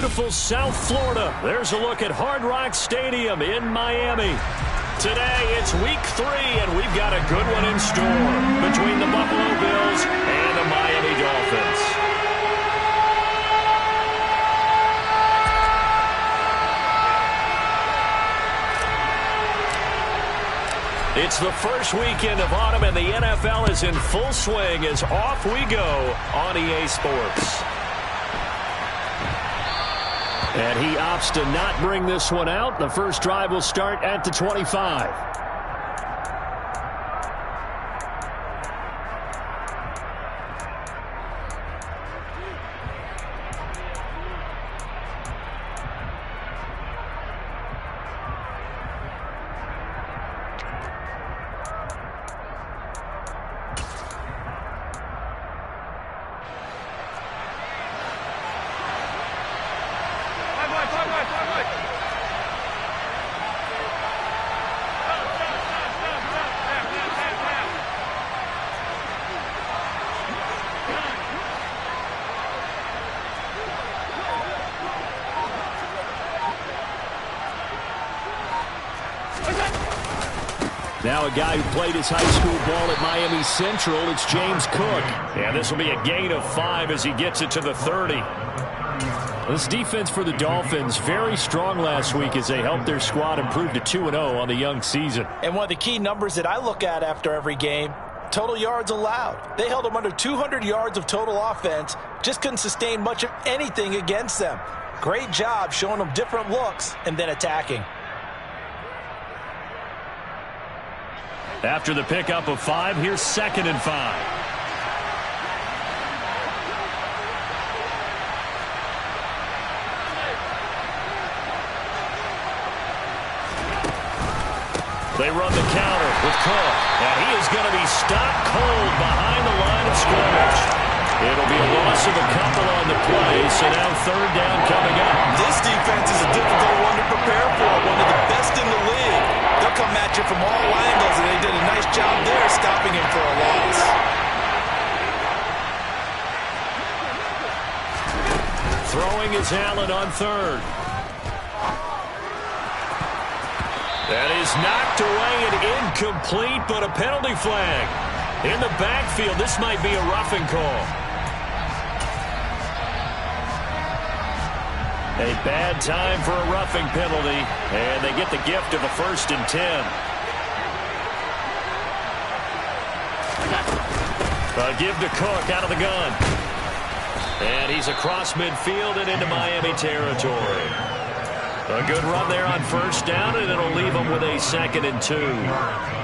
beautiful South Florida. There's a look at Hard Rock Stadium in Miami. Today, it's week 3, and we've got a good one in store between the Buffalo Bills and the Miami Dolphins. It's the first weekend of autumn, and the NFL is in full swing as off we go on EA Sports. And he opts to not bring this one out. The first drive will start at the 25. Now a guy who played his high school ball at Miami Central, it's James Cook. And this will be a gain of 5 as he gets it to the 30. This defense for the Dolphins, very strong last week as they helped their squad improve to 2-0 on the young season. And one of the key numbers that I look at after every game, total yards allowed. They held them under 200 yards of total offense, just couldn't sustain much of anything against them. Great job showing them different looks and then attacking. After the pickup of 5, here's 2nd and 5. They run the counter with Cook, and he is going to be stopped cold behind the line of scrimmage. It'll be a loss of a couple on the play, so now 3rd down coming up. This defense is a difficult one to prepare for, one of the best in the league. They'll come at you from all angles, and they did a nice job there stopping him for a loss. Throwing is Allen on 3rd. That is knocked away and incomplete, but a penalty flag. In the backfield, this might be a roughing call. A bad time for a roughing penalty, and they get the gift of a 1st and 10. A give to Cook out of the gun. And he's across midfield and into Miami territory. A good run there on 1st down, and it'll leave them with a 2nd and 2.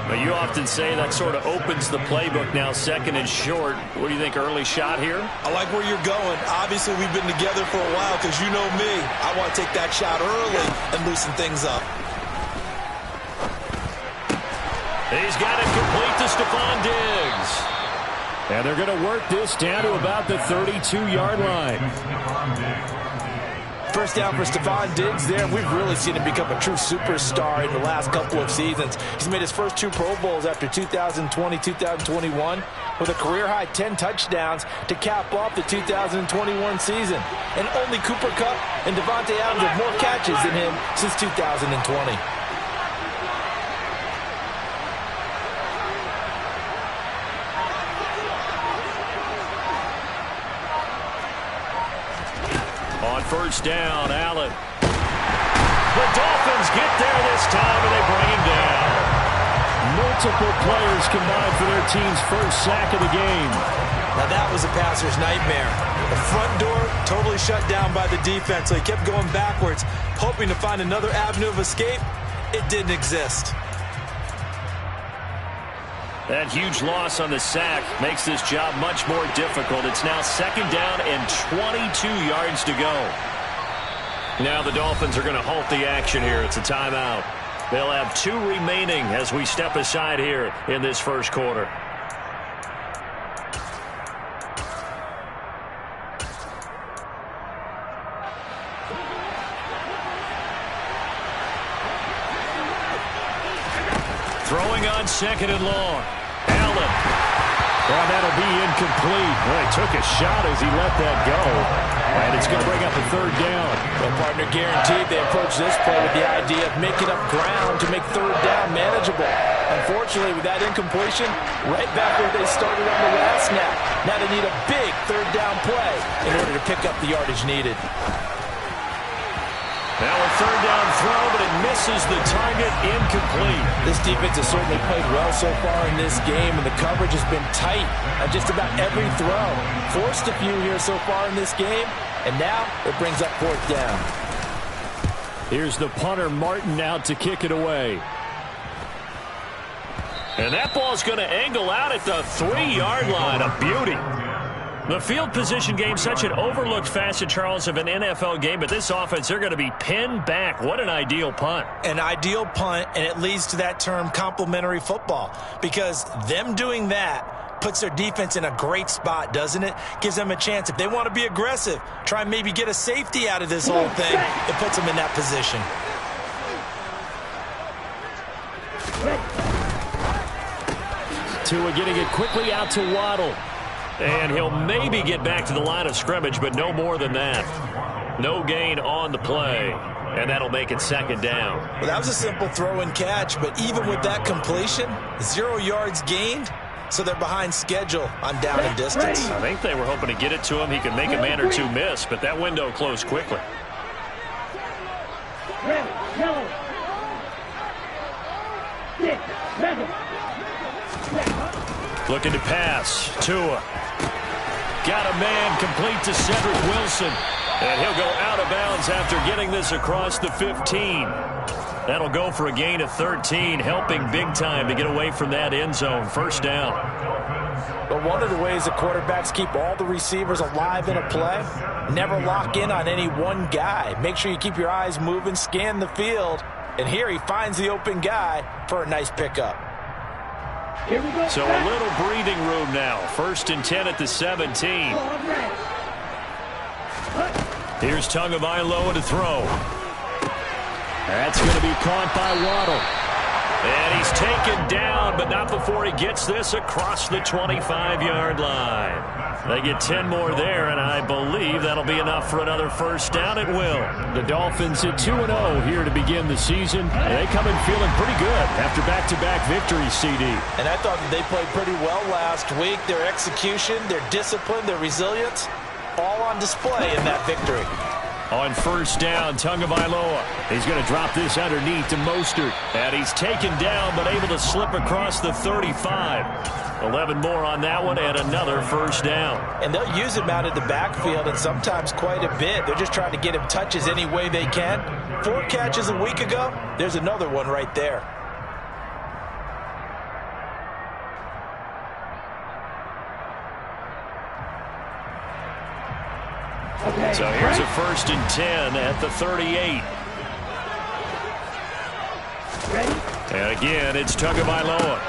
But you often say that sort of opens the playbook now, 2nd and short. What do you think, early shot here? I like where you're going. Obviously, we've been together for a while because you know me. I want to take that shot early and loosen things up. He's got it complete to Stephon Diggs. And they're going to work this down to about the 32-yard line. 1st down for Stephon Diggs there. We've really seen him become a true superstar in the last couple of seasons. He's made his first 2 Pro Bowls after 2020, 2021, with a career-high 10 touchdowns to cap off the 2021 season. And only Cooper Kupp and Devontae Adams have more catches than him since 2020. On 1st down, Allen. The Dolphins get there this time, and they bring him down. Multiple players combined for their team's 1st sack of the game. Now that was a passer's nightmare. The front door totally shut down by the defense, so he kept going backwards, hoping to find another avenue of escape. It didn't exist. That huge loss on the sack makes this job much more difficult. It's now 2nd down and 22 yards to go. Now the Dolphins are going to halt the action here. It's a timeout. They'll have 2 remaining as we step aside here in this 1st quarter. Throwing on 2nd and long. Allen. And that'll be incomplete. Well, he took a shot as he let that go. And it's going to bring up a third down. Well, partner, guaranteed they approach this play with the idea of making up ground to make third down manageable. Unfortunately, with that incompletion, right back where they started on the last snap. Now they need a big third down play in order to pick up the yardage needed. Now a third down throw, but it misses the target, incomplete. This defense has certainly played well so far in this game, and the coverage has been tight on just about every throw. Forced a few here so far in this game, and now it brings up fourth down. Here's the punter, Martin, out to kick it away. And that ball's going to angle out at the 3-yard line. A beauty. The field position game, such an overlooked facet, Charles, of an NFL game, but this offense, they're going to be pinned back. What an ideal punt. An ideal punt, and it leads to that term complementary football, because them doing that puts their defense in a great spot, doesn't it? Gives them a chance. If they want to be aggressive, try and maybe get a safety out of this whole thing, it puts them in that position. Tua getting it quickly out to Waddle. And he'll maybe get back to the line of scrimmage, but no more than that. No gain on the play, and that'll make it second down. Well, that was a simple throw and catch, but even with that completion, 0 yards gained, so they're behind schedule on down and distance. I think they were hoping to get it to him. He could make a man or two miss, but that window closed quickly. Looking to pass. Tua. Got a man complete to Cedric Wilson. And he'll go out of bounds after getting this across the 15. That'll go for a gain of 13, helping big time to get away from that end zone. First down. But one of the ways the quarterbacks keep all the receivers alive in a play, never lock in on any one guy. Make sure you keep your eyes moving, scan the field. And here he finds the open guy for a nice pickup. So a little breathing room now. First and 10 at the 17. Here's Tagovailoa to throw. That's going to be caught by Waddle. And he's taken down, but not before he gets this across the 25-yard line. They get 10 more there, and I believe that'll be enough for another first down. It will. The Dolphins at 2-0 here to begin the season. And they come in feeling pretty good after back-to-back victories, CD. And I thought that they played pretty well last week. Their execution, their discipline, their resilience, all on display in that victory. On first down, Tagovailoa. He's going to drop this underneath to Mostert. And he's taken down, but able to slip across the 35. 11 more on that one, and another first down. And they'll use him out of the backfield, and sometimes quite a bit. They're just trying to get him touches any way they can. 4 catches a week ago. There's another one right there. So here's a first and 10 at the 38. And again, it's Tagovailoa.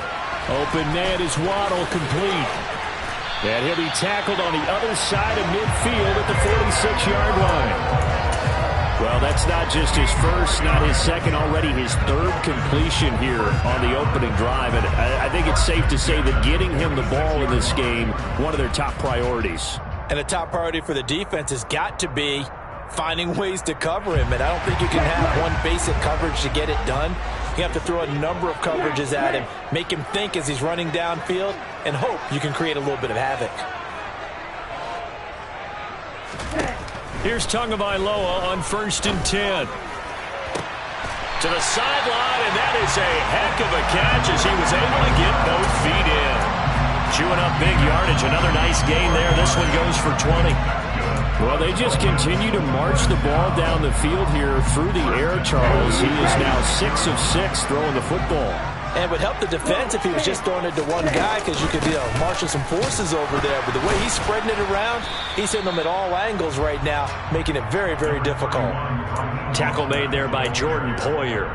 Open man is Waddle, complete. And he'll be tackled on the other side of midfield at the 46-yard line. Well, that's not just his first, not his second, already his third completion here on the opening drive. And I think it's safe to say that getting him the ball in this game, one of their top priorities. And a top priority for the defense has got to be finding ways to cover him. And I don't think you can have one basic coverage to get it done. You have to throw a number of coverages at him, make him think as he's running downfield, and hope you can create a little bit of havoc. Here's Tagovailoa on first and 10. To the sideline, and that is a heck of a catch as he was able to get both feet in. Chewing up big yardage. Another nice gain there. This one goes for 20. Well, they just continue to march the ball down the field here through the air, Charles. He is now 6 of 6 throwing the football. And it would help the defense if he was just throwing it to one guy, because you could, marshal some forces over there. But the way he's spreading it around, he's hitting them at all angles right now, making it very, very difficult. Tackle made there by Jordan Poyer.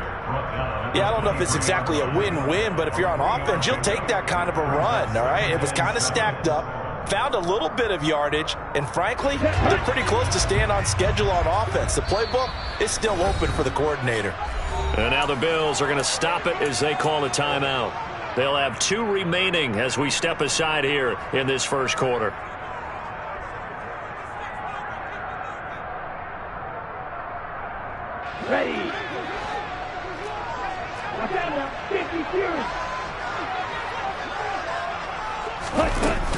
Yeah, I don't know if it's exactly a win-win, but if you're on offense, you'll take that kind of a run, all right? It was kind of stacked up, found a little bit of yardage, and frankly, they're pretty close to staying on schedule on offense. The playbook is still open for the coordinator. And now the Bills are going to stop it as they call a timeout. They'll have 2 remaining as we step aside here in this first quarter. Ready.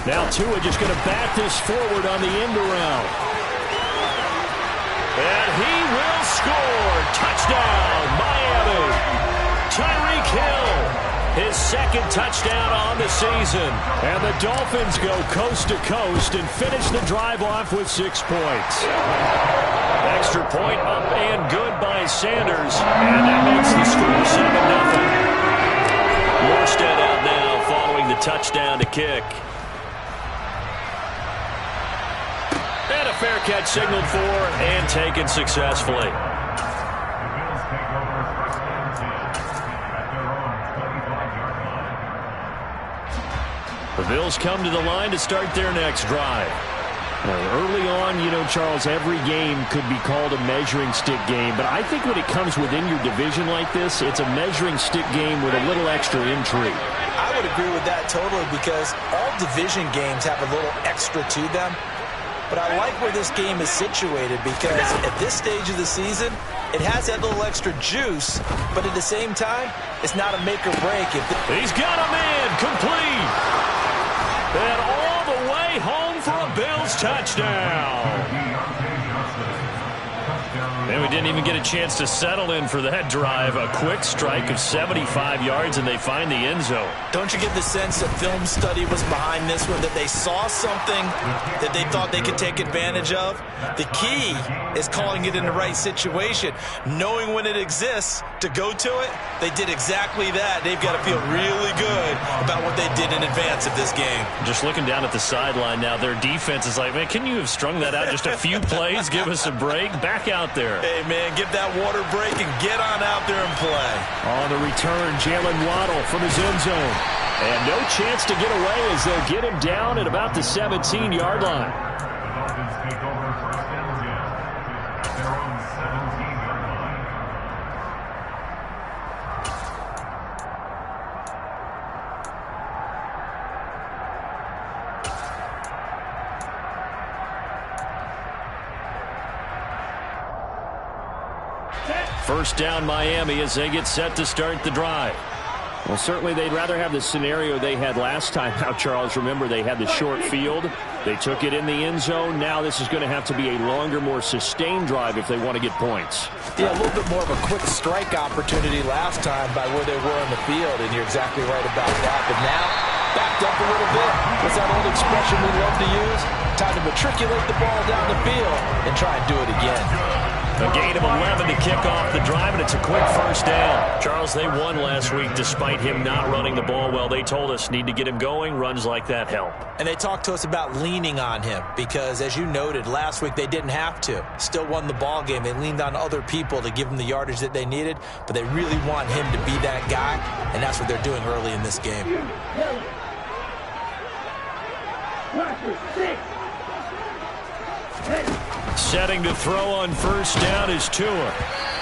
Now Tua just going to bat this forward on the end around. And he will score. Touchdown, Miami. Tyreek Hill, his second touchdown on the season. And the Dolphins go coast to coast and finish the drive off with 6 points. Extra point up and good by Sanders. And that makes the score 7-0. Morstead out now following the touchdown to kick. And a fair catch signaled for and taken successfully. The Bills come to the line to start their next drive. Early on, you know, Charles, every game could be called a measuring stick game, but I think when it comes within your division like this, it's a measuring stick game with a little extra intrigue. I would agree with that totally, because all division games have a little extra to them. But I like where this game is situated, because at this stage of the season, it has that little extra juice, but at the same time, it's not a make or break. He's got a man complete. And all the way home for a Bills touchdown. And we didn't even get a chance to settle in for that drive. A quick strike of 75 yards, and they find the end zone. Don't you get the sense that film study was behind this one, that they saw something that they thought they could take advantage of? The key is calling it in the right situation, knowing when it exists to go to it. They did exactly that. They've got to feel really good about what they did in advance of this game. Just looking down at the sideline now, their defense is like, man, can you have strung that out just a few plays? Give us a break. Back out there. Hey, man, give that water break and get on out there and play. On the return, Jalen Waddle from his end zone. And no chance to get away as they'll get him down at about the 17-yard line. First down, Miami, as they get set to start the drive. Well, certainly they'd rather have the scenario they had last time. Now, Charles, remember they had the short field. They took it in the end zone. Now this is going to have to be a longer, more sustained drive if they want to get points. Yeah, a little bit more of a quick strike opportunity last time by where they were in the field, and you're exactly right about that. But now, backed up a little bit. What's that old expression we love to use? Time to matriculate the ball down the field and try and do it again. A gain of 11 to kick off the drive, and it's a quick first down. Charles, they won last week despite him not running the ball well. They told us need to get him going. Runs like that help. And they talked to us about leaning on him because, as you noted, last week they didn't have to. Still won the ball game. They leaned on other people to give them the yardage that they needed, but they really want him to be that guy, and that's what they're doing early in this game. Setting to throw on first down is Tua.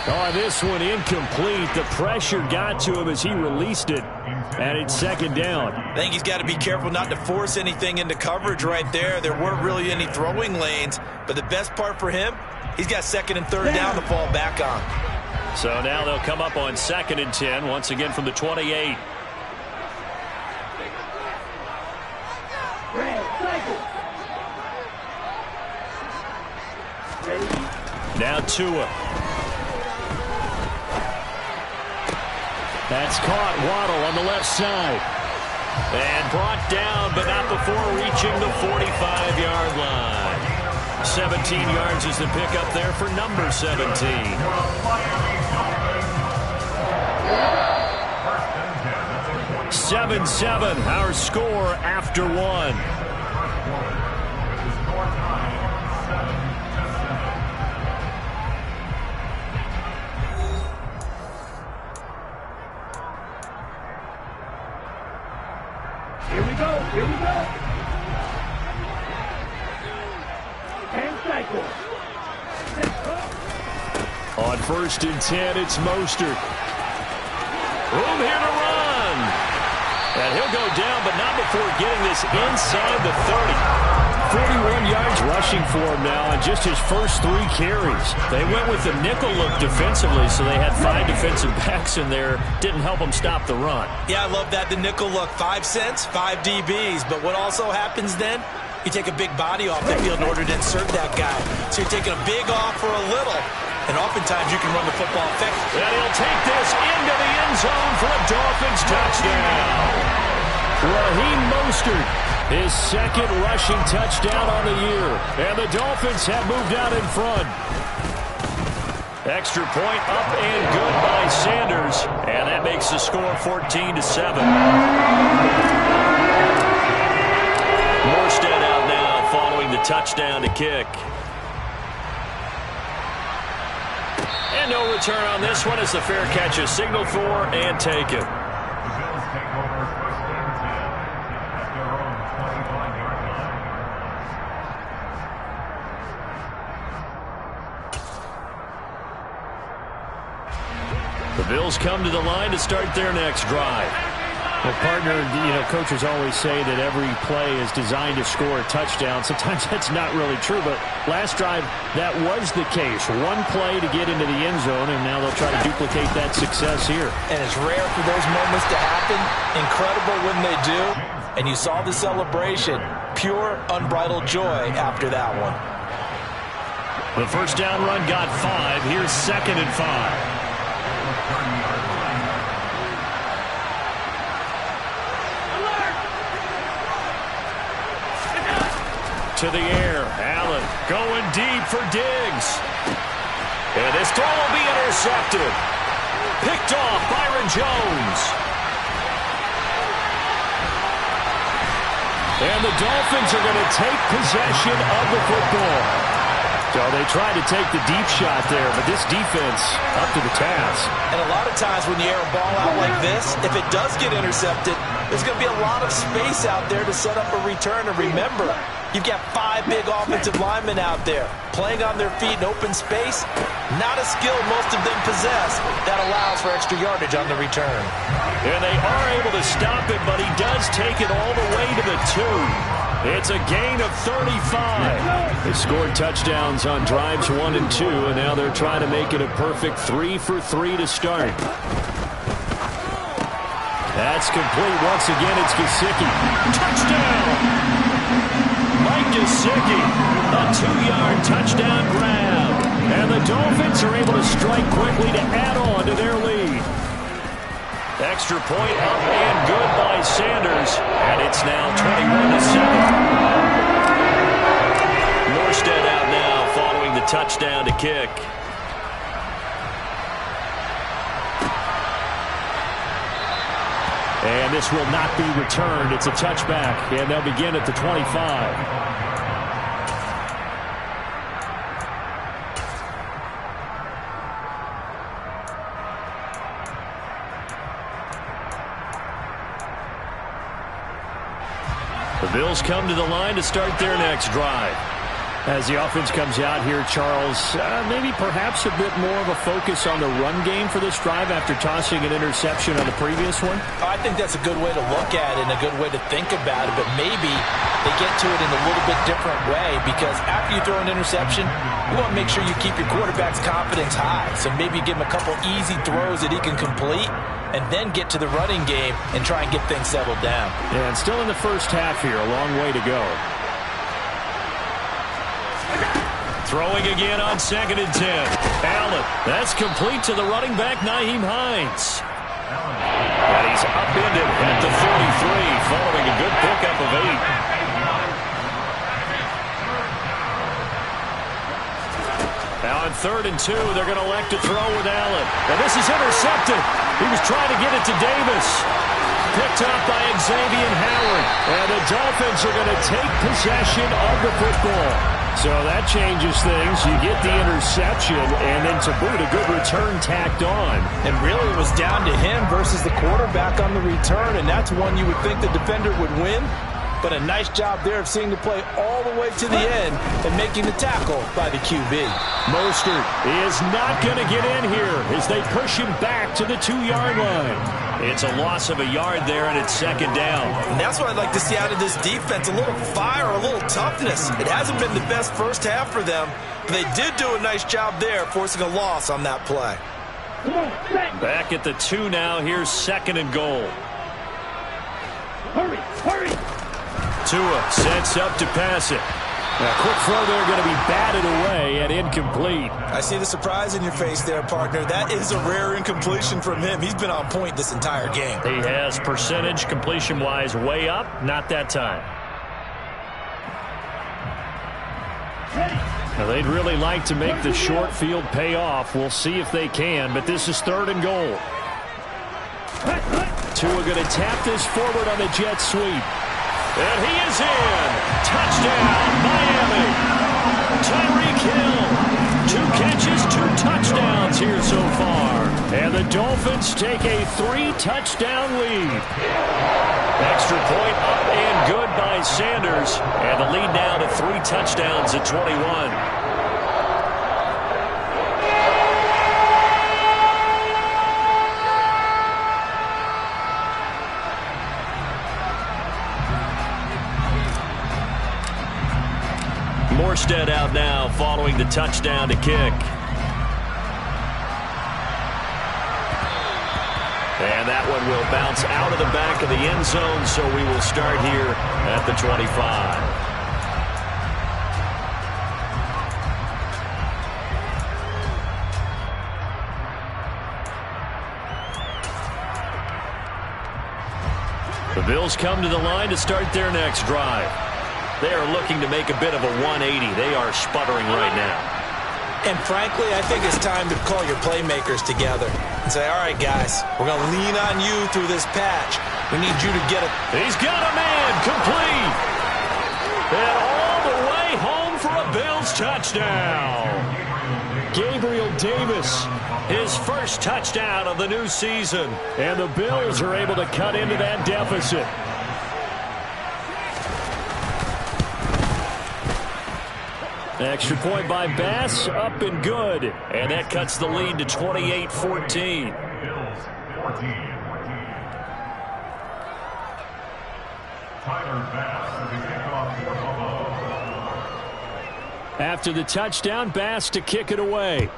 Oh, this one incomplete. The pressure got to him as he released it, and it's second down. I think he's got to be careful not to force anything into coverage right there. There weren't really any throwing lanes, but the best part for him, he's got second and third down to fall back on. So now they'll come up on 2nd and 10, once again from the 28. Now Tua. That's caught. Waddle on the left side. And brought down, but not before reaching the 45-yard line. 17 yards is the pickup there for number 17. 7-7, our score after one. Here we go. And cycle. On 1st and 10, it's Mostert. Room here to run. And he'll go down, but not before getting this inside the 30. 41 yards rushing for him now on just his first 3 carries. They went with the nickel look defensively, so they had 5 defensive backs in there. Didn't help them stop the run. Yeah, I love that, the nickel look. 5 cents, 5 DBs. But what also happens then? You take a big body off the field in order to insert that guy. So you're taking a big off for a little. And oftentimes you can run the football effectively. And he'll take this into the end zone for a Dolphins touchdown. Raheem Mostert, his second rushing touchdown on the year. And the Dolphins have moved out in front. Extra point up and good by Sanders. And that makes the score 14-7. Morstead out now following the touchdown to kick. And no return on this one as the fair catch is signaled for and taken. The Bills come to the line to start their next drive. Well, partner, coaches always say that every play is designed to score a touchdown. Sometimes that's not really true, but last drive, that was the case. One play to get into the end zone, and now they'll try to duplicate that success here. And it's rare for those moments to happen. Incredible when they do. And you saw the celebration. Pure, unbridled joy after that one. The first down run got 5. Here's 2nd and 5. To the air, Allen going deep for Diggs. And this throw will be intercepted. Picked off Byron Jones. And the Dolphins are going to take possession of the football. So they tried to take the deep shot there, but this defense up to the task. And a lot of times when you air a ball out like this, if it does get intercepted, there's going to be a lot of space out there to set up a return. And remember, you've got 5 big offensive linemen out there playing on their feet in open space. Not a skill most of them possess that allows for extra yardage on the return. And they are able to stop it, but he does take it all the way to the 2. It's a gain of 35. They scored touchdowns on drives 1 and 2, and now they're trying to make it a perfect 3 for 3 to start. That's complete. Once again, it's Gesicki. Touchdown! Mike Gesicki, a 2-yard touchdown grab. And the Dolphins are able to strike quickly to add on to their lead. Extra point up and good by Sanders. And it's now 21-7. Morstead out now following the touchdown to kick. And this will not be returned. It's a touchback, and they'll begin at the 25. The Bills come to the line to start their next drive. As the offense comes out here, Charles, maybe perhaps a bit more of a focus on the run game for this drive after tossing an interception on the previous one? I think that's a good way to look at it and a good way to think about it, but maybe they get to it in a little bit different way because after you throw an interception, you want to make sure you keep your quarterback's confidence high. So maybe give him a couple easy throws that he can complete and then get to the running game and try and get things settled down. Yeah, and still in the first half here, a long way to go. Throwing again on 2nd and 10. Allen, that's complete to the running back, Nyheim Hines. And he's upended at the 43, following a good pickup of 8. Now on 3rd and 2, they're going to elect to throw with Allen. And this is intercepted. He was trying to get it to Davis. Picked up by Xavier Howard. And the Dolphins are going to take possession of the football. So that changes things. You get the interception, and then to boot, a good return tacked on. And really it was down to him versus the quarterback on the return, and that's one you would think the defender would win. but a nice job there of seeing the play all the way to the end and making the tackle by the QB. Mostert is not going to get in here as they push him back to the 2-yard line. It's a loss of a yard there, and it's second down. And that's what I'd like to see out of this defense, a little fire, a little toughness. It hasn't been the best first half for them, but they did do a nice job there, forcing a loss on that play. Back at the 2 now. Here's second and goal. Hurry, hurry. Tua sets up to pass it. A quick throw there going to be batted away and incomplete. I see the surprise in your face there, partner. That is a rare incompletion from him. He's been on point this entire game. He has percentage completion-wise way up. Not that time. Now, they'd really like to make the short field pay off. We'll see if they can, but this is third and goal. Tua going to tap this forward on the jet sweep. And he is in. Touchdown, Miami. Tyreek Hill. 2 catches, 2 touchdowns here so far. And the Dolphins take a 3-touchdown lead. Extra point up and good by Sanders. And the lead now to 3 touchdowns at 21. Morstead out now following the touchdown to kick. And that one will bounce out of the back of the end zone, so we will start here at the 25. The Bills come to the line to start their next drive. They are looking to make a bit of a 180. They are sputtering right now. And frankly, I think it's time to call your playmakers together and say, all right, guys, we're going to lean on you through this patch. We need you to get it. He's got a man complete. And all the way home for a Bills touchdown. Gabriel Davis, his first touchdown of the new season. And the Bills are able to cut into that deficit. Extra point by Bass, up and good. And that cuts the lead to 28-14. After the touchdown, Bass to kick it away.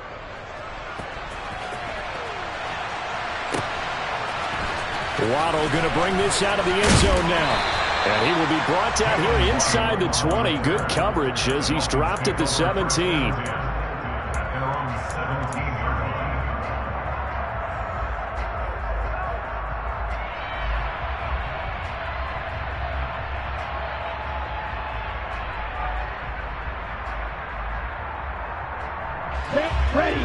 Waddle going to bring this out of the end zone now. And he will be brought down here inside the 20. Good coverage as he's dropped at the 17.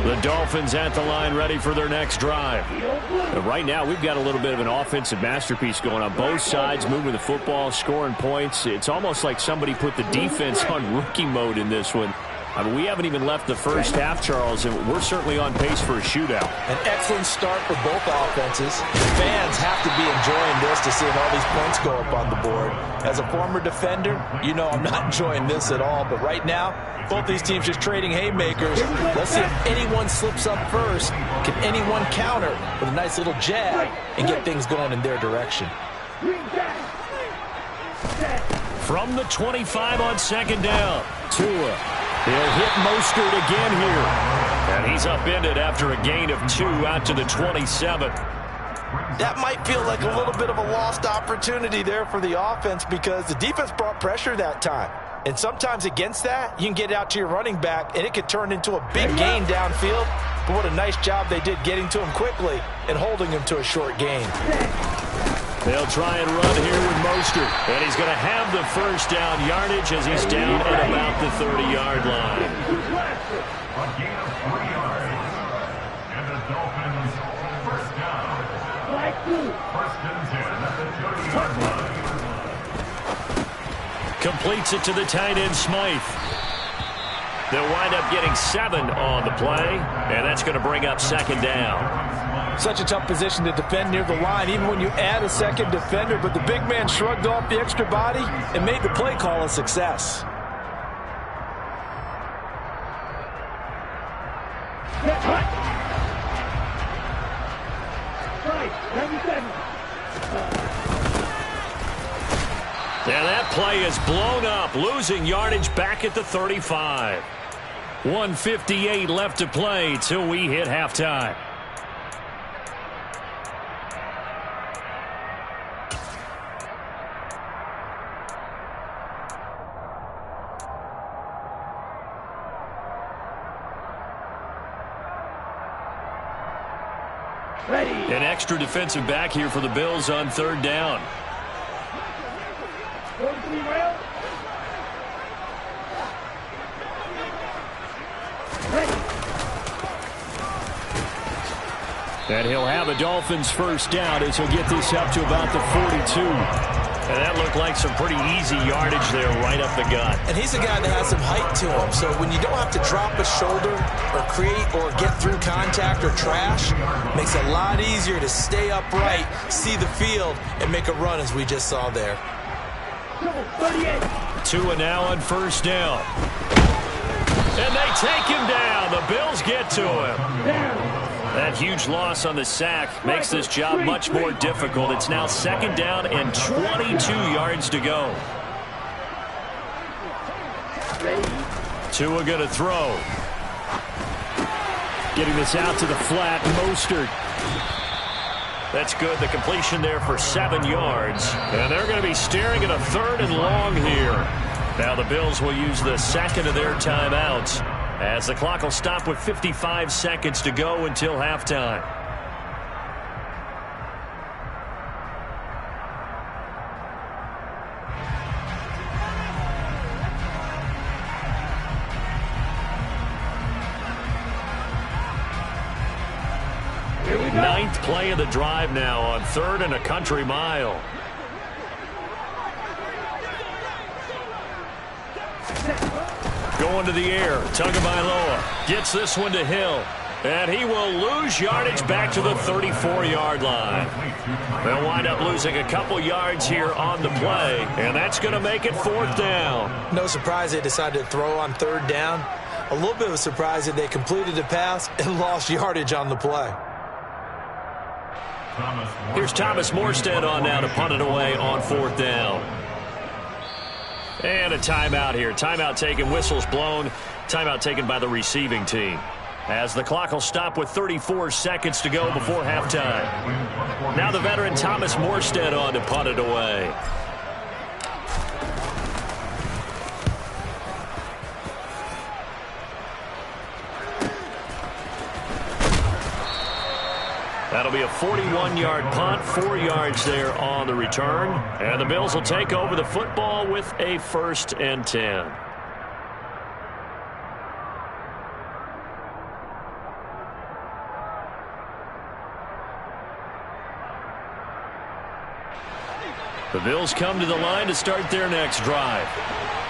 The Dolphins at the line ready for their next drive. And right now we've got a little bit of an offensive masterpiece going on both sides, moving the football, scoring points. It's almost like somebody put the defense on rookie mode in this one. I mean, we haven't even left the first half, Charles, and we're certainly on pace for a shootout. An excellent start for both offenses. The fans have to be enjoying this to see all these points go up on the board. As a former defender, you know I'm not enjoying this at all, but right now, both these teams just trading haymakers. Let's see if anyone slips up first. Can anyone counter with a nice little jab and get things going in their direction? From the 25 on second down. Tua. They'll hit Mostert again here. And he's upended after a gain of 2 out to the 27. That might feel like a little bit of a lost opportunity there for the offense because the defense brought pressure that time. And sometimes against that, you can get out to your running back, and it could turn into a big gain downfield. But what a nice job they did getting to him quickly and holding him to a short gain. They'll try and run here with Mostert. And he's going to have the first down yardage as he's down at about the 30-yard line. A gain of 3 yards. And the Dolphins first down. First and 10 at the 30-yard line. Completes it to the tight end, Smythe. They'll wind up getting 7 on the play, and that's going to bring up second down. Such a tough position to defend near the line, even when you add a second defender, but the big man shrugged off the extra body and made the play call a success. And that play is blown up, losing yardage back at the 35. 1:58 left to play till we hit halftime. An extra defensive back here for the Bills on third down. And he'll have a Dolphins first down as he'll get this up to about the 42. And that looked like some pretty easy yardage there right up the gut. And he's a guy that has some height to him. So when you don't have to drop a shoulder or create or get through contact or trash, makes it a lot easier to stay upright, see the field, and make a run as we just saw there. 2 now on first down. And they take him down. The Bills get to him. That huge loss on the sack makes this job much more difficult. It's now second down and 22 yards to go. Tua going to throw. Getting this out to the flat, Mostert. That's good. The completion there for 7 yards. And they're going to be staring at a 3rd and long here. Now the Bills will use the second of their timeouts, as the clock will stop with 55 seconds to go until halftime. Ninth play of the drive now on 3rd and a country mile. Going to the air. Tagovailoa gets this one to Hill. And he will lose yardage back to the 34-yard line. They'll wind up losing a couple yards here on the play. And that's going to make it 4th down. No surprise they decided to throw on 3rd down. A little bit of a surprise that they completed the pass and lost yardage on the play. Here's Thomas Morstead on now to punt it away on 4th down. And a timeout here. Timeout taken, whistles blown. Timeout taken by the receiving team, as the clock will stop with 34 seconds to go before halftime. Now the veteran Thomas Morstead on to punt it away. That'll be a 41-yard punt, 4 yards there on the return. And the Bills will take over the football with a 1st and 10. The Bills come to the line to start their next drive.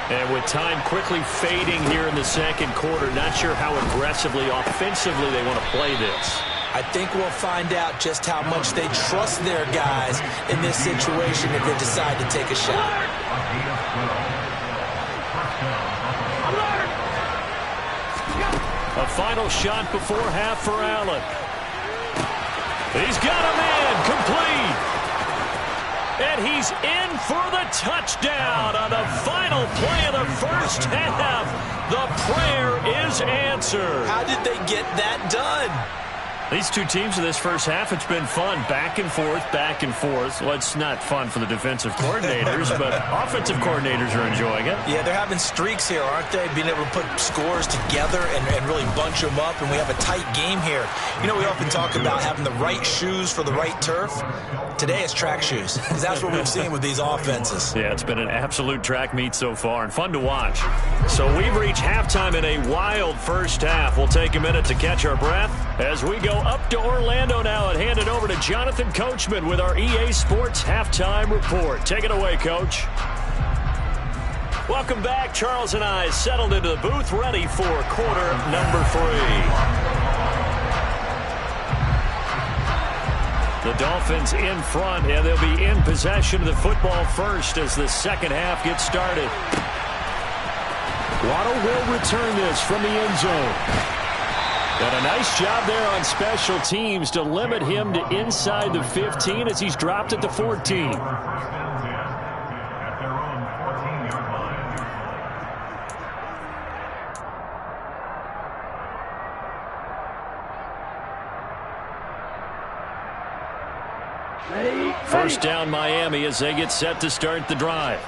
And with time quickly fading here in the second quarter, not sure how aggressively, offensively they want to play this. I think we'll find out just how much they trust their guys in this situation if they decide to take a shot. A final shot before half for Allen. He's got a man complete. And he's in for the touchdown on the final play of the first half. The prayer is answered. How did they get that done? These two teams in this first half, it's been fun. Back and forth, back and forth. Well, it's not fun for the defensive coordinators, but offensive coordinators are enjoying it. Yeah, they're having streaks here, aren't they? Being able to put scores together and really bunch them up, and we have a tight game here. You know, we often talk about having the right shoes for the right turf. Today it's track shoes, because that's what we've seen with these offenses. Yeah, it's been an absolute track meet so far, and fun to watch. So we've reached halftime in a wild first half. We'll take a minute to catch our breath as we go up to Orlando now and hand it over to Jonathan Coachman with our EA Sports Halftime Report. Take it away, Coach. Welcome back. Charles and I settled into the booth, ready for quarter number 3. The Dolphins in front, and they'll be in possession of the football first as the second half gets started. Waddle will return this from the end zone. And a nice job there on special teams to limit him to inside the 15 as he's dropped at the 14. At their own 14-yard line. Ready? First down Miami as they get set to start the drive.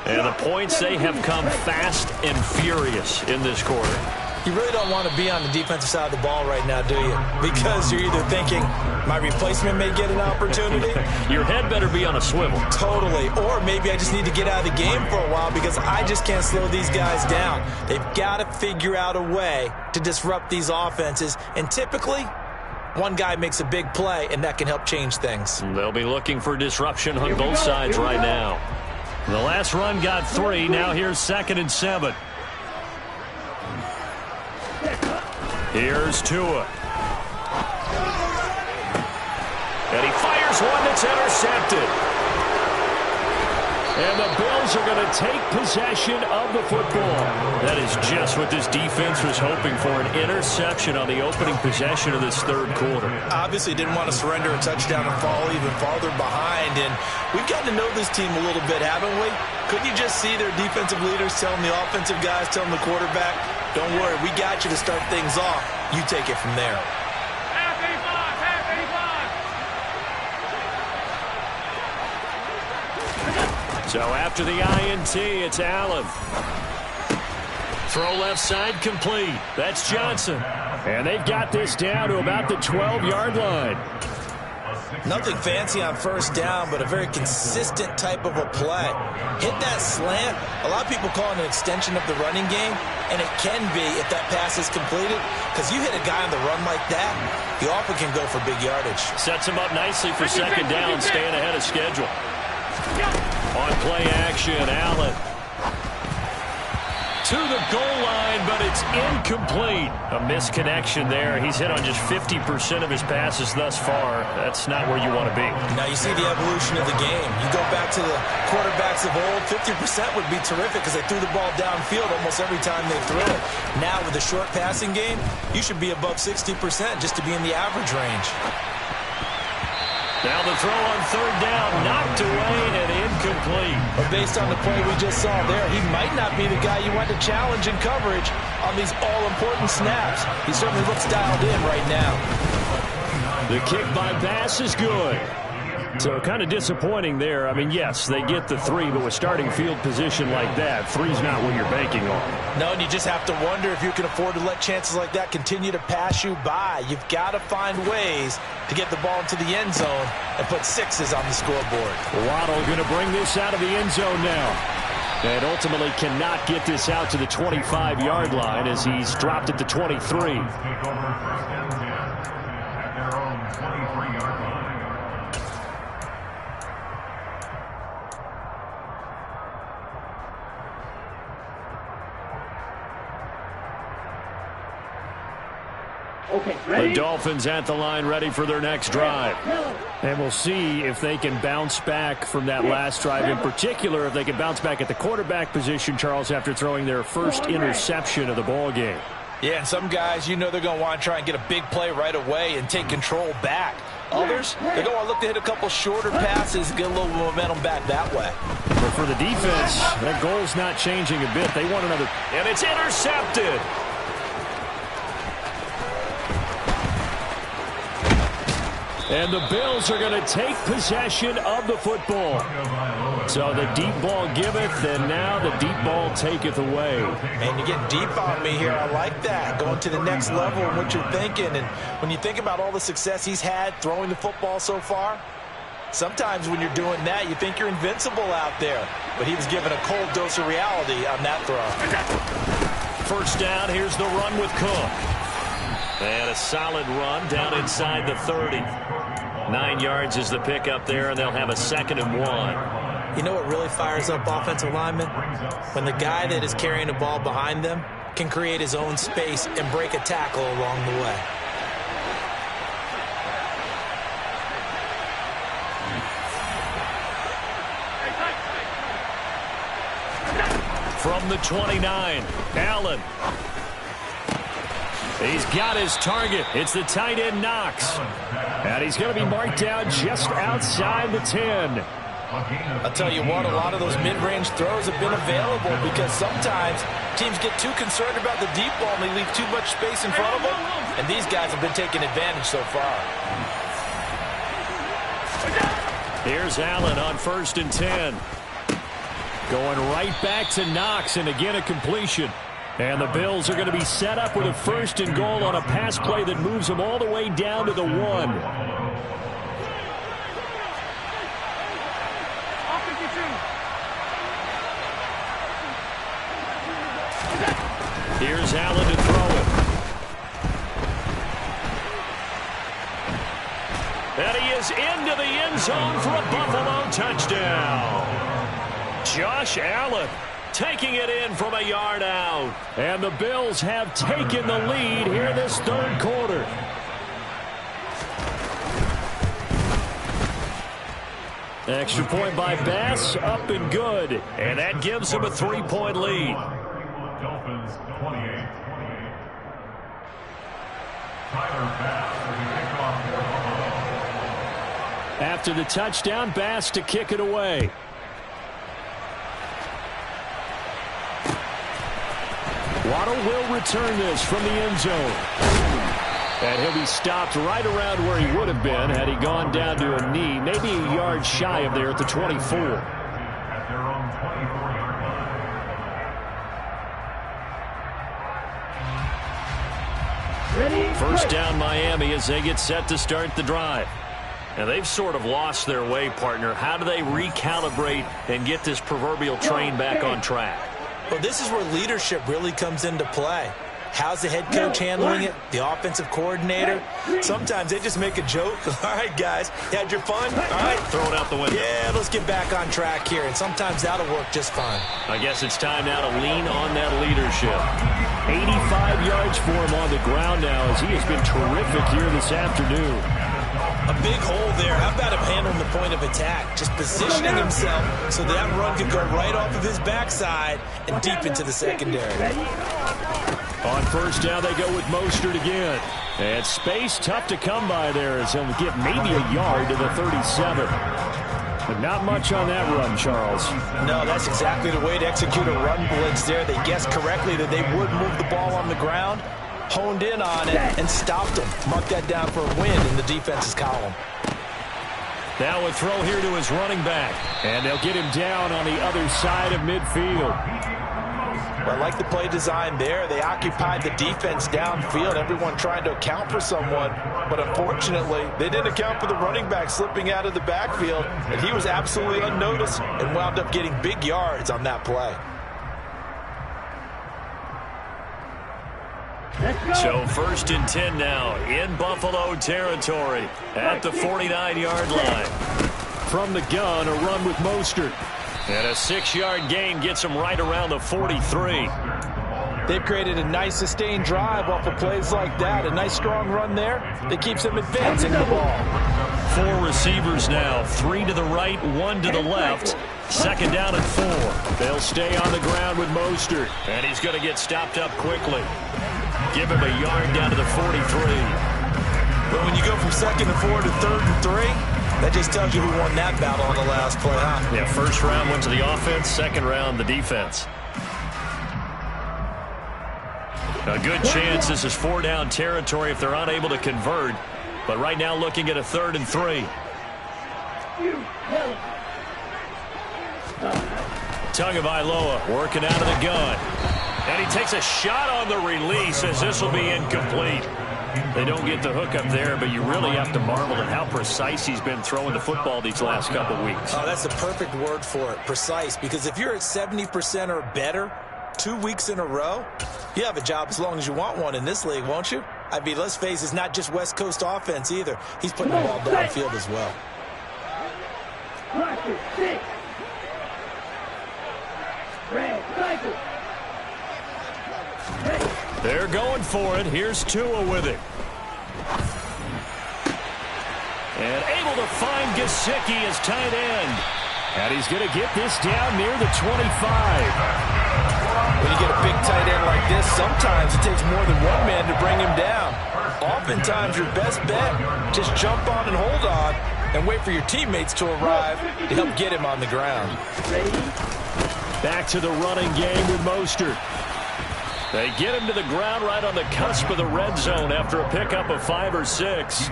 And the points, they have come fast and furious in this quarter. You really don't want to be on the defensive side of the ball right now, do you? Because you're either thinking, my replacement may get an opportunity. Your head better be on a swivel. Totally. Or maybe I just need to get out of the game for a while because I just can't slow these guys down. They've got to figure out a way to disrupt these offenses. And typically, one guy makes a big play, and that can help change things. They'll be looking for disruption on both sides right now. The last run got 3. Now here's 2nd and 7. Here's Tua. And he fires one that's intercepted. And the Bills are going to take possession of the football. That is just what this defense was hoping for, an interception on the opening possession of this third quarter. Obviously didn't want to surrender a touchdown and fall even farther behind. And we've gotten to know this team a little bit, haven't we? Couldn't you just see their defensive leaders telling the offensive guys, telling the quarterback, don't worry, we got you to start things off. You take it from there. So after the INT, it's Allen. Throw left side complete. That's Johnson. And they've got this down to about the 12-yard line. Nothing fancy on first down, but a very consistent type of a play. Hit that slant. A lot of people call it an extension of the running game, and it can be if that pass is completed, because you hit a guy on the run like that, he often can go for big yardage. Sets him up nicely for second down, staying ahead of schedule. On play action, Allen. To the goal line, but it's incomplete. A misconnection there. He's hit on just 50% of his passes thus far. That's not where you want to be. Now you see the evolution of the game. You go back to the quarterbacks of old, 50% would be terrific because they threw the ball downfield almost every time they threw it. Now with the short passing game, you should be above 60% just to be in the average range. Now the throw on third down, knocked away and incomplete. But based on the play we just saw there, he might not be the guy you want to challenge in coverage on these all-important snaps. He certainly looks dialed in right now. The kick by Bass is good. So kind of disappointing there. I mean, yes, they get the 3, but with starting field position like that, 3's not what you're banking on. No, and you just have to wonder if you can afford to let chances like that continue to pass you by. You've got to find ways to get the ball into the end zone and put 6s on the scoreboard. Waddle going to bring this out of the end zone now. And ultimately cannot get this out to the 25-yard line as he's dropped at the 23. Take over 1st and 10 at their own 23-yard line. Okay, The ready? Dolphins at the line, ready for their next drive. And we'll see if they can bounce back from that last drive. In particular, if they can bounce back at the quarterback position, Charles, after throwing their first interception of the ball game. Yeah, and some guys, you know they're going to want to try and get a big play right away and take control back. Others, they're going to look to hit a couple shorter passes and get a little momentum back that way. But for the defense, that goal's not changing a bit. They want another. And it's intercepted. And the Bills are going to take possession of the football. So the deep ball giveth, and now the deep ball taketh away. And you get deep on me here. I like that. Going to the next level of what you're thinking. And when you think about all the success he's had throwing the football so far, sometimes when you're doing that, you think you're invincible out there. But he was given a cold dose of reality on that throw. First down, here's the run with Cook. And a solid run down inside the 30. 9 yards is the pickup there, and they'll have a 2nd and 1. You know what really fires up offensive linemen? When the guy that is carrying the ball behind them can create his own space and break a tackle along the way. From the 29, Allen. He's got his target. It's the tight end, Knox. And he's going to be marked down just outside the 10. I'll tell you what, a lot of those mid-range throws have been available because sometimes teams get too concerned about the deep ball and they leave too much space in front of them. And these guys have been taking advantage so far. Here's Allen on 1st and 10. Going right back to Knox, and again a completion. And the Bills are going to be set up with a 1st and goal on a pass play that moves them all the way down to the 1. Here's Allen to throw it. And he is into the end zone for a Buffalo touchdown. Josh Allen taking it in from a yard out. And the Bills have taken the lead here this 3rd quarter. Extra point by Bass, up and good. And that gives him a 3-point lead. Dolphins 28. Tyler Bass with the kickoff for Buffalo. After the touchdown, Bass to kick it away. Waddle will return this from the end zone. And he'll be stopped right around where he would have been had he gone down to a knee, maybe a yard shy of there at the 24. At their own 24-yard line. Ready? First down Miami as they get set to start the drive. And they've sort of lost their way, partner. How do they recalibrate and get this proverbial train back on track? Well, this is where leadership really comes into play. How's the head coach handling it? The offensive coordinator? Sometimes they just make a joke. All right, guys, you had your fun? All right. Throw it out the window. Yeah, let's get back on track here. And sometimes that'll work just fine. I guess it's time now to lean on that leadership. 85 yards for him on the ground now as he has been terrific here this afternoon. A big hole there. How about him handling the point of attack? Just positioning himself so that run could go right off of his backside and deep into the secondary. On first down, they go with Mostert again. And space tough to come by there as he'll get maybe a yard to the 37. But not much on that run, Charles. No, that's exactly the way to execute a run blitz there. They guessed correctly that they would move the ball on the ground, honed in on it, and stopped them. Mark that down for a win in the defense's column. Now a throw here to his running back. And they'll get him down on the other side of midfield. I like the play design there. They occupied the defense downfield, everyone trying to account for someone. But unfortunately, they didn't account for the running back slipping out of the backfield. And he was absolutely unnoticed and wound up getting big yards on that play. So 1st and 10 now in Buffalo territory at the 49-yard line. From the gun, a run with Mostert. And a 6-yard gain gets him right around the 43. They've created a nice sustained drive off of plays like that. A nice strong run there that keeps them advancing the ball. 4 receivers now, 3 to the right, 1 to the left. 2nd down and 4. They'll stay on the ground with Mostert. And he's going to get stopped up quickly. Give him a yard down to the 43. But when you go from 2nd and 4 to 3rd and 3, that just tells you who won that battle on the last play, huh? Yeah, first round went to the offense, second round the defense. A good chance this is 4-down territory if they're unable to convert. But right now looking at a 3rd and 3. Tagovailoa working out of the gun. And he takes a shot on the release as this will be incomplete. They don't get the hook up there, but you really have to marvel at how precise he's been throwing the football these last couple weeks. Oh, that's the perfect word for it, precise. Because if you're at 70% or better 2 weeks in a row, you have a job as long as you want one in this league, won't you? I mean, let's face it, it's not just West Coast offense either. He's putting the ball downfield as well. They're going for it. Here's Tua with it. And able to find Gesicki as tight end. And he's going to get this down near the 25. When you get a big tight end like this, sometimes it takes more than one man to bring him down. Oftentimes, your best bet, just jump on and hold on and wait for your teammates to arrive to help get him on the ground. Back to the running game with Mostert. They get him to the ground right on the cusp of the red zone after a pickup of 5 or 6.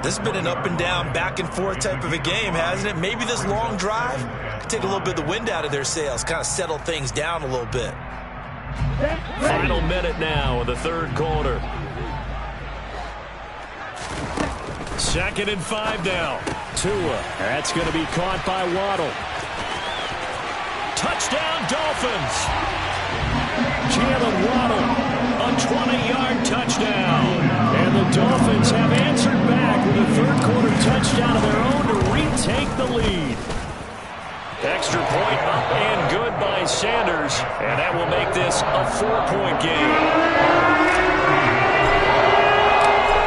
This has been an up and down, back and forth type of a game, hasn't it? Maybe this long drive could take a little bit of the wind out of their sails, kind of settle things down a little bit. Final minute now of the third quarter. 2nd and 5 now. Tua. That's going to be caught by Waddle. Touchdown, Dolphins. Jalen Waddle, a 20-yard touchdown. And the Dolphins have answered back with a third-quarter touchdown of their own to retake the lead. Extra point up and good by Sanders. And that will make this a 4-point game.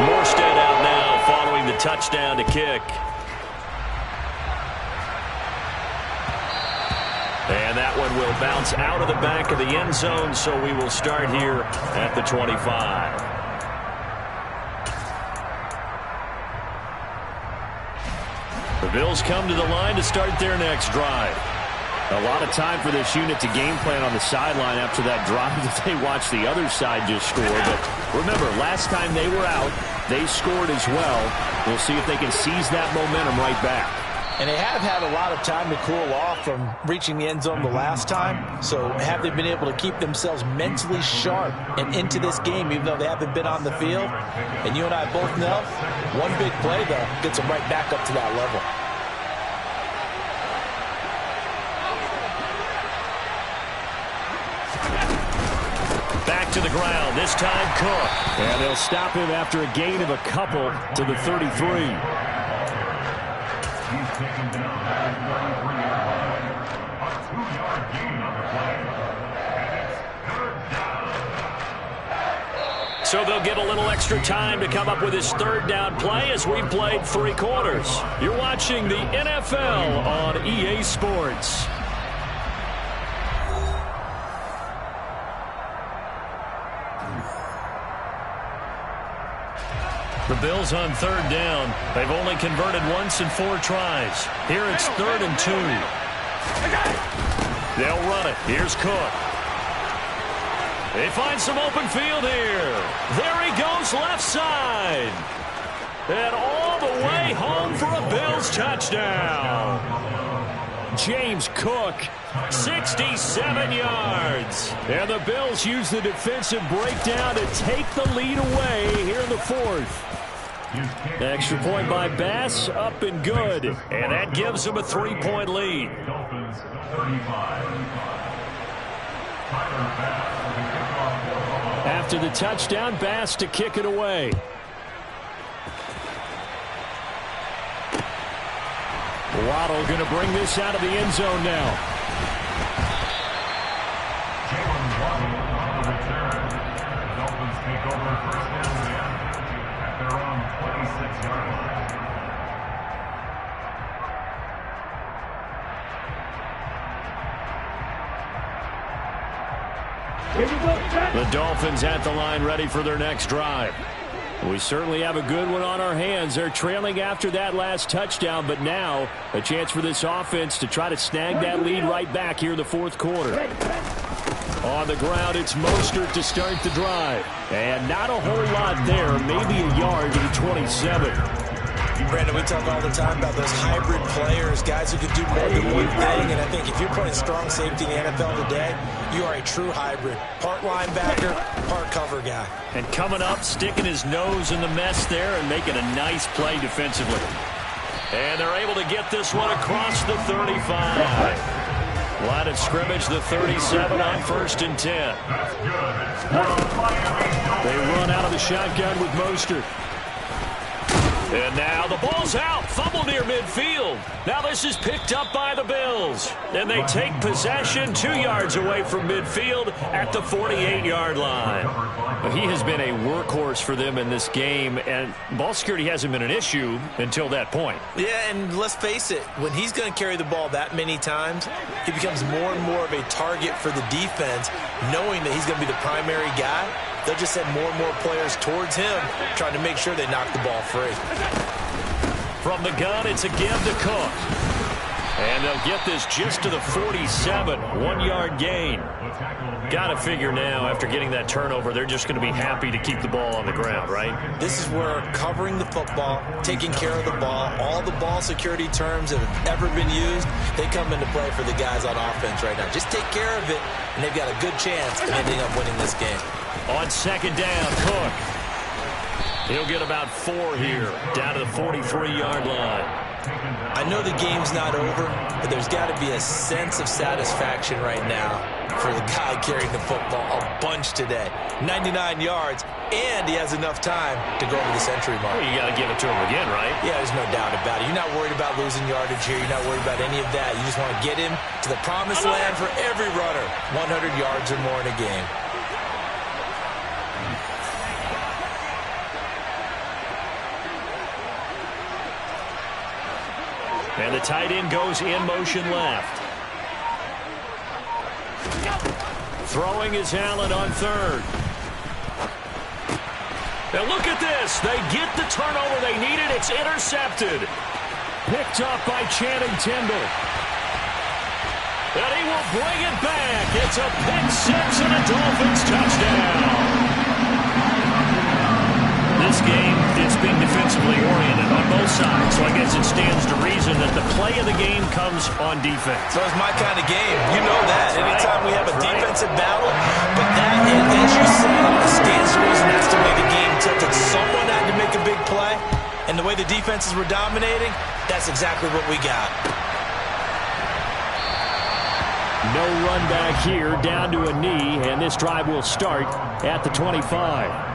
Morstead out now following the touchdown to kick. And that one will bounce out of the back of the end zone, so we will start here at the 25. The Bills come to the line to start their next drive. A lot of time for this unit to game plan on the sideline after that drive that they watched the other side just score. But remember, last time they were out, they scored as well. We'll see if they can seize that momentum right back. And they have had a lot of time to cool off from reaching the end zone the last time. So have they been able to keep themselves mentally sharp and into this game, even though they haven't been on the field? And you and I both know, one big play, though, gets them right back up to that level. Back to the ground, this time Cook. And they'll stop him after a gain of a couple to the 33. He's taken down at the 33-yard line. A 2-yard gain on the play. And it's 3rd down. So they'll get a little extra time to come up with his 3rd down play as we've played 3 quarters. You're watching the NFL on EA Sports. The Bills on 3rd down. They've only converted once in 4 tries. Here it's 3rd and 2. They'll run it. Here's Cook. They find some open field here. There he goes left side. And all the way home for a Bills touchdown. James Cook, 67 yards. And the Bills use the defensive breakdown to take the lead away here in the 4th. Extra point by Bass, up and good. And that gives them a 3-point lead. Dolphins 35. Tyler Bass with the kickoff for Buffalo. After the touchdown, Bass to kick it away. Waddle going to bring this out of the end zone now. Jalen Waddle on the return. The Dolphins take over 1st and 10 at their own 26-yard line. The Dolphins at the line ready for their next drive. We certainly have a good one on our hands. They're trailing after that last touchdown, but now a chance for this offense to try to snag that lead right back here in the 4th quarter. On the ground, it's Mostert to start the drive. And not a whole lot there, maybe a yard to the 27. Brandon, we talk all the time about those hybrid players, guys who can do more than one thing. And I think if you're playing strong safety in the NFL today, you are a true hybrid. Part linebacker, part cover guy. And coming up, sticking his nose in the mess there and making a nice play defensively. And they're able to get this one across the 35. Line of scrimmage, the 37 on 1st and 10. They run out of the shotgun with Mostert. And now the ball's out. Fumble near midfield. Now this is picked up by the Bills. And they take possession 2 yards away from midfield at the 48-yard line. Well, he has been a workhorse for them in this game, and ball security hasn't been an issue until that point. Yeah, and let's face it, when he's going to carry the ball that many times, he becomes more and more of a target for the defense, knowing that he's going to be the primary guy. They'll just send more and more players towards him, trying to make sure they knock the ball free. From the gun, it's a give to Cook. And they'll get this just to the 47, 1-yard gain. Got to figure now, after getting that turnover, they're just going to be happy to keep the ball on the ground, right? This is where covering the football, taking care of the ball, all the ball security terms that have ever been used, they come into play for the guys on offense right now. Just take care of it, and they've got a good chance of ending up winning this game. On second down, Cook. He'll get about 4 here, down to the 43-yard line. I know the game's not over, but there's got to be a sense of satisfaction right now for the guy carrying the football a bunch today. 99 yards, and he has enough time to go over the century mark. Well, you got to give it to him again, right? Yeah, there's no doubt about it. You're not worried about losing yardage here. You're not worried about any of that. You just want to get him to the promised land for every runner. 100 yards or more in a game. And the tight end goes in motion left. Throwing is Allen on third. Now look at this. They get the turnover they needed. It's intercepted. Picked up by Channing Tindall. And he will bring it back. It's a pick six and a Dolphins touchdown. This game is being defensively oriented on both sides, so I guess it stands to reason that the play of the game comes on defense. So it's my kind of game. You know that. Anytime we have a defensive battle, but that, as you said, it stands to reason that's the way the game tilted. Someone had to make a big play, and the way the defenses were dominating, that's exactly what we got. No run back here, down to a knee, and this drive will start at the 25.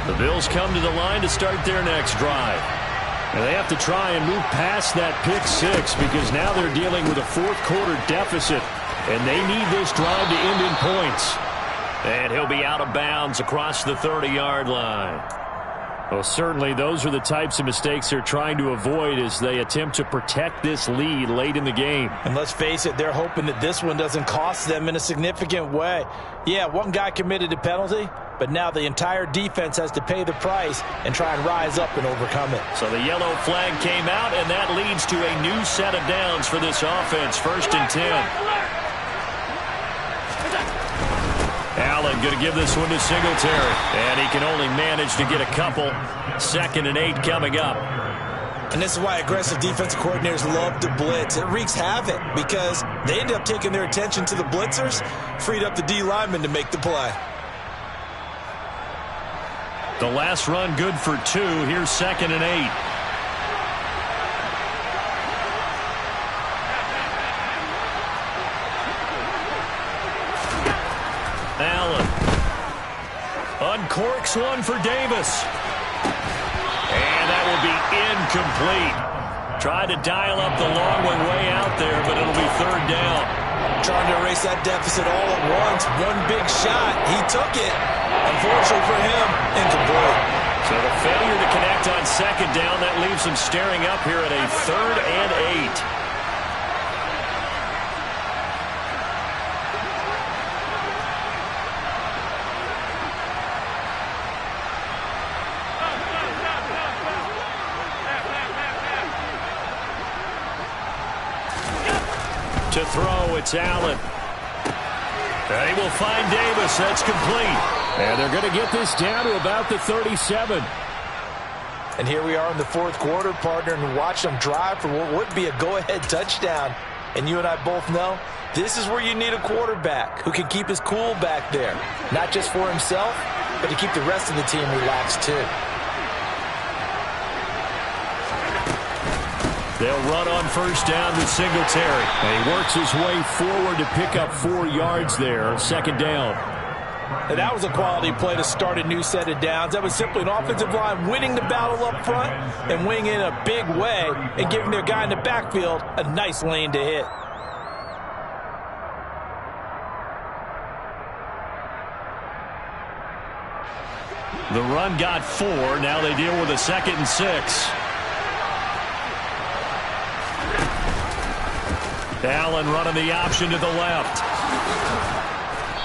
The Bills come to the line to start their next drive. And they have to try and move past that pick six because now they're dealing with a fourth-quarter deficit, and they need this drive to end in points. And he'll be out of bounds across the 30-yard line. Well, certainly those are the types of mistakes they're trying to avoid as they attempt to protect this lead late in the game. And let's face it, they're hoping that this one doesn't cost them in a significant way. Yeah, one guy committed a penalty, but now the entire defense has to pay the price and try and rise up and overcome it. So the yellow flag came out, and that leads to a new set of downs for this offense. 1st and 10. Allen going to give this one to Singletary. And he can only manage to get a couple. 2nd and 8 coming up. And this is why aggressive defensive coordinators love to blitz. It wreaks havoc because they end up taking their attention to the blitzers, freed up the D lineman to make the play. The last run good for 2. Here's 2nd and 8. Allen uncorks one for Davis. And that will be incomplete. Tried to dial up the long one way out there, but it'll be 3rd down. Trying to erase that deficit all at once. One big shot. He took it. Unfortunately for him, incomplete. So the failure to connect on 2nd down, that leaves him staring up here at a 3rd and 8. To throw, it's Allen. And he will find Davis. That's complete. And they're going to get this down to about the 37. And here we are in the 4th quarter, partner, and watch them drive for what would be a go-ahead touchdown. And you and I both know this is where you need a quarterback who can keep his cool back there. Not just for himself, but to keep the rest of the team relaxed too. They'll run on first down with Singletary. And he works his way forward to pick up 4 yards there. Second down. And that was a quality play to start a new set of downs. That was simply an offensive line winning the battle up front and winning in a big way and giving their guy in the backfield a nice lane to hit. The run got 4. Now they deal with a 2nd and 6. Allen running the option to the left.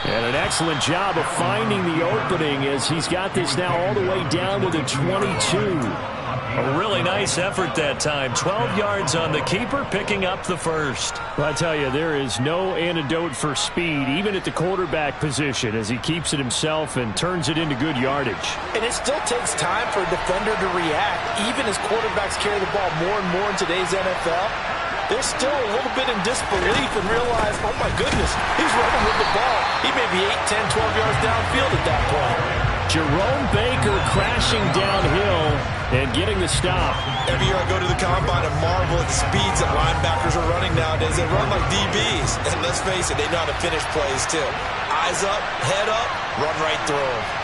And an excellent job of finding the opening as he's got this now all the way down to the 22. A really nice effort that time. 12 yards on the keeper, picking up the first. Well, I tell you, there is no antidote for speed, even at the quarterback position, as he keeps it himself and turns it into good yardage. And it still takes time for a defender to react, even as quarterbacks carry the ball more and more in today's NFL. They're still a little bit in disbelief and realize, oh my goodness, he's running with the ball. He may be 8, 10, 12 yards downfield at that point. Jerome Baker crashing downhill and getting the stop. Every year I go to the combine and marvel at the speeds that linebackers are running nowadays. They run like DBs. And let's face it, they know how to finish plays too. Eyes up, head up, run right through them.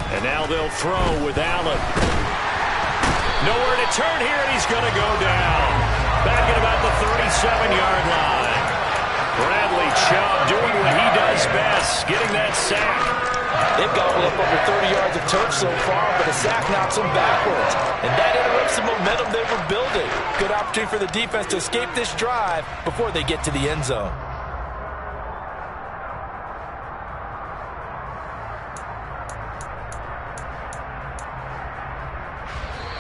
And now they'll throw with Allen. Nowhere to turn here, and he's going to go down. Back at about the 37-yard line. Bradley Chubb doing what he does best, getting that sack. They've gobbled up over 30 yards of turf so far, but a sack knocks them backwards. And that interrupts the momentum they were building. Good opportunity for the defense to escape this drive before they get to the end zone.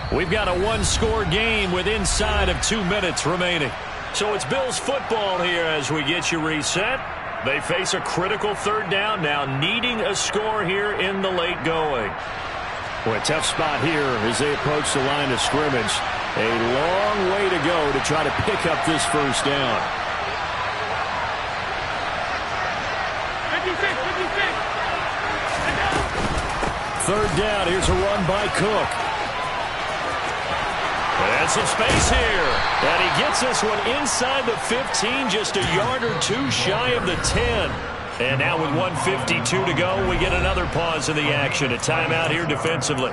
We've got a one-score game with inside of 2 minutes remaining. So it's Bills football here as we get you reset. They face a critical third down now, needing a score here in the late going. Well, a tough spot here as they approach the line of scrimmage. A long way to go to try to pick up this first down. Third down, here's a run by Cook. And some space here. And he gets this one inside the 15, just a yard or two shy of the 10. And now with 1:52 to go, we get another pause in the action. A timeout here defensively.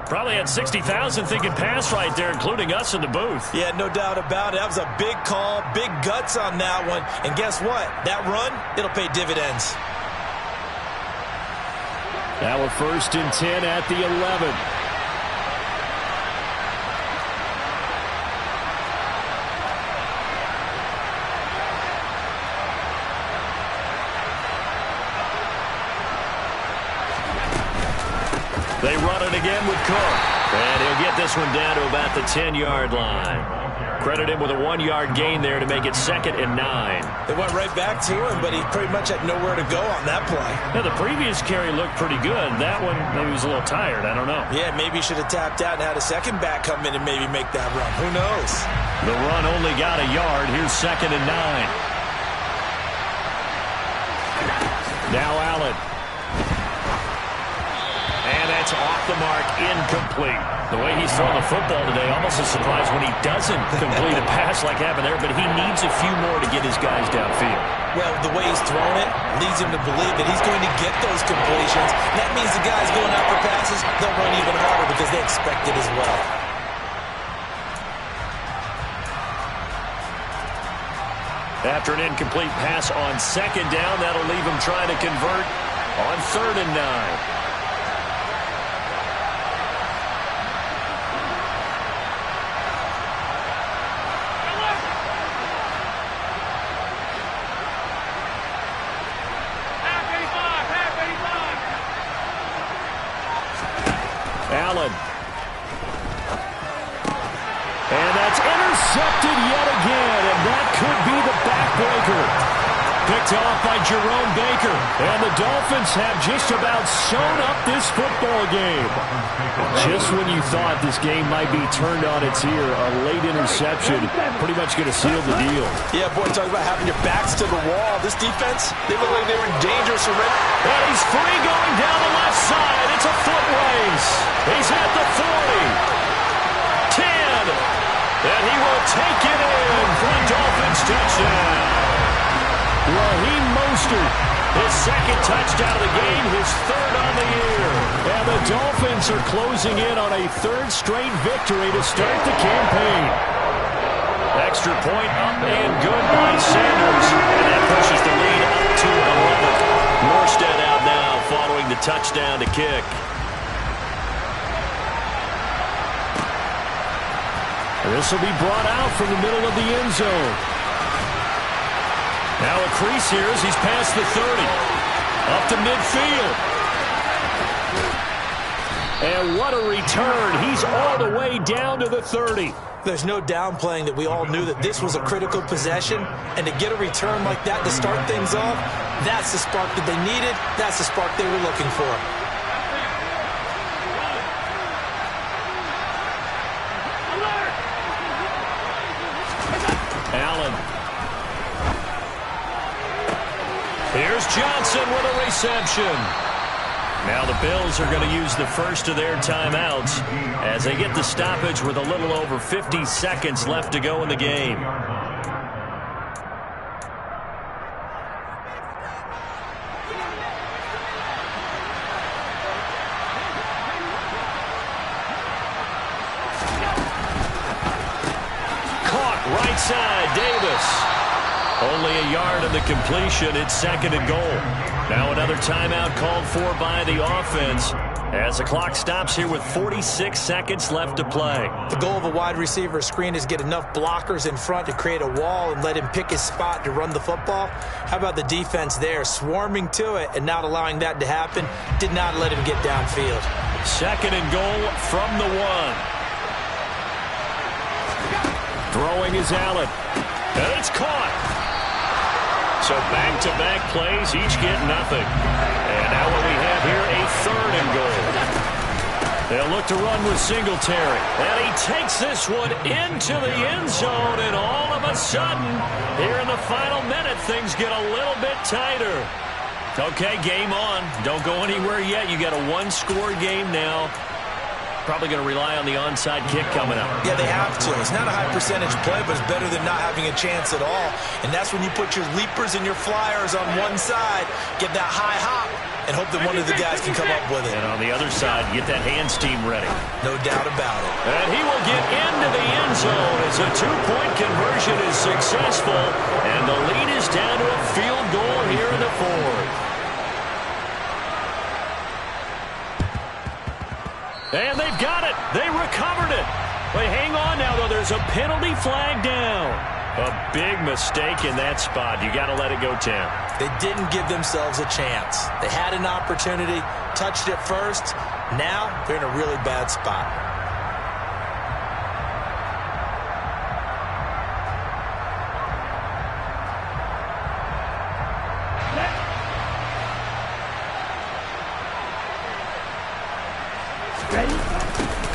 Probably had 60,000 thinking pass right there, including us in the booth. Yeah, no doubt about it. That was a big call, big guts on that one. And guess what? That run, it'll pay dividends. Now we're 1st and 10 at the 11. They run it again with Cook. And he'll get this one down to about the 10-yard line. Credit him with a 1-yard gain there to make it 2nd and 9. They went right back to him, but he pretty much had nowhere to go on that play. Now, the previous carry looked pretty good. That one, maybe he was a little tired. I don't know. Yeah, maybe he should have tapped out and had a second back come in and maybe make that run. Who knows? The run only got a yard. Here's 2nd and 9. Now Allen. And that's off the mark, incomplete. The way he's throwing the football today, almost a surprise when he doesn't complete a pass like happened there, but he needs a few more to get his guys downfield. Well, the way he's throwing it leads him to believe that he's going to get those completions. That means the guys going out for passes, they'll run even harder because they expect it as well. After an incomplete pass on 2nd down, that'll leave him trying to convert on 3rd and 9. Allen. And that's intercepted yet again, and that could be the backbreaker. Picked off by Jerome Baker. And the Dolphins have just about sewn up this football game. Just when you thought this game might be turned on its ear, a late interception pretty much going to seal the deal. Yeah, boy, talk about having your backs to the wall. This defense, they look like they were dangerous already. And he's free going down the left side. It's a foot race. He's at the 40. 10. And he will take it in for the Dolphins touchdown. Raheem Mostert, his second touchdown of the game, his third on the year. And the Dolphins are closing in on a third straight victory to start the campaign. Extra point up and good by Sanders. And that pushes the lead up to 11. Morstead out now following the touchdown to kick. This will be brought out from the middle of the end zone. Now a crease here as he's past the 30. Up to midfield. And what a return. He's all the way down to the 30. There's no downplaying that we all knew that this was a critical possession. And to get a return like that to start things off, that's the spark that they needed. That's the spark they were looking for. Allen. Here's Johnson with a reception. Now the Bills are going to use the first of their timeouts as they get the stoppage with a little over 50 seconds left to go in the game. Caught right side, Davis. Only a yard of the completion. It's second and goal. Now another timeout called for by the offense as the clock stops here with 46 seconds left to play. The goal of a wide receiver screen is get enough blockers in front to create a wall and let him pick his spot to run the football. How about the defense there, swarming to it and not allowing that to happen? Did not let him get downfield. Second and goal from the 1. Throwing is Allen. And it's caught. So back-to-back plays, each get nothing. And now what we have here, a third and goal. They'll look to run with Singletary. And he takes this one into the end zone. And all of a sudden, here in the final minute, things get a little bit tighter. Okay, game on. Don't go anywhere yet. You got a one-score game now. Probably going to rely on the onside kick coming up. Yeah, they have to. It's not a high percentage play, but it's better than not having a chance at all. And that's when you put your leapers and your flyers on one side, get that high hop, and hope that one of the guys can come up with it. And on the other side, get that hands team ready. No doubt about it. And he will get into the end zone as a two-point conversion is successful. And the lead is down to a field goal here in the fourth. And they've got it. They recovered it. But hang on now, though. There's a penalty flag down. A big mistake in that spot. You got to let it go, Tim. They didn't give themselves a chance. They had an opportunity, touched it first. Now they're in a really bad spot.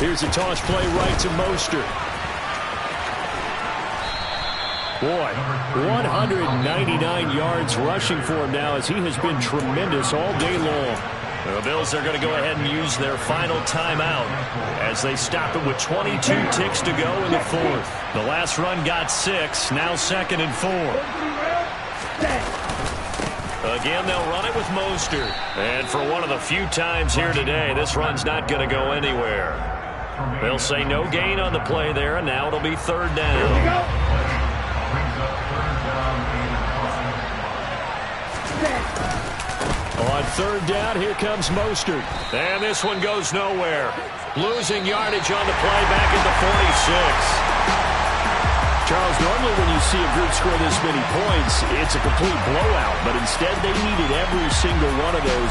Here's a toss play right to Mostert. Boy, 199 yards rushing for him now as he has been tremendous all day long. The Bills are going to go ahead and use their final timeout as they stop it with 22 ticks to go in the fourth. The last run got 6, now second and 4. Again, they'll run it with Mostert. And for one of the few times here today, this run's not going to go anywhere. They'll say no gain on the play there, and now it'll be third down. On third down, here comes Mostert. And this one goes nowhere. Losing yardage on the play back at the 46. Charles, normally when you see a group score this many points, it's a complete blowout. But instead, they needed every single one of those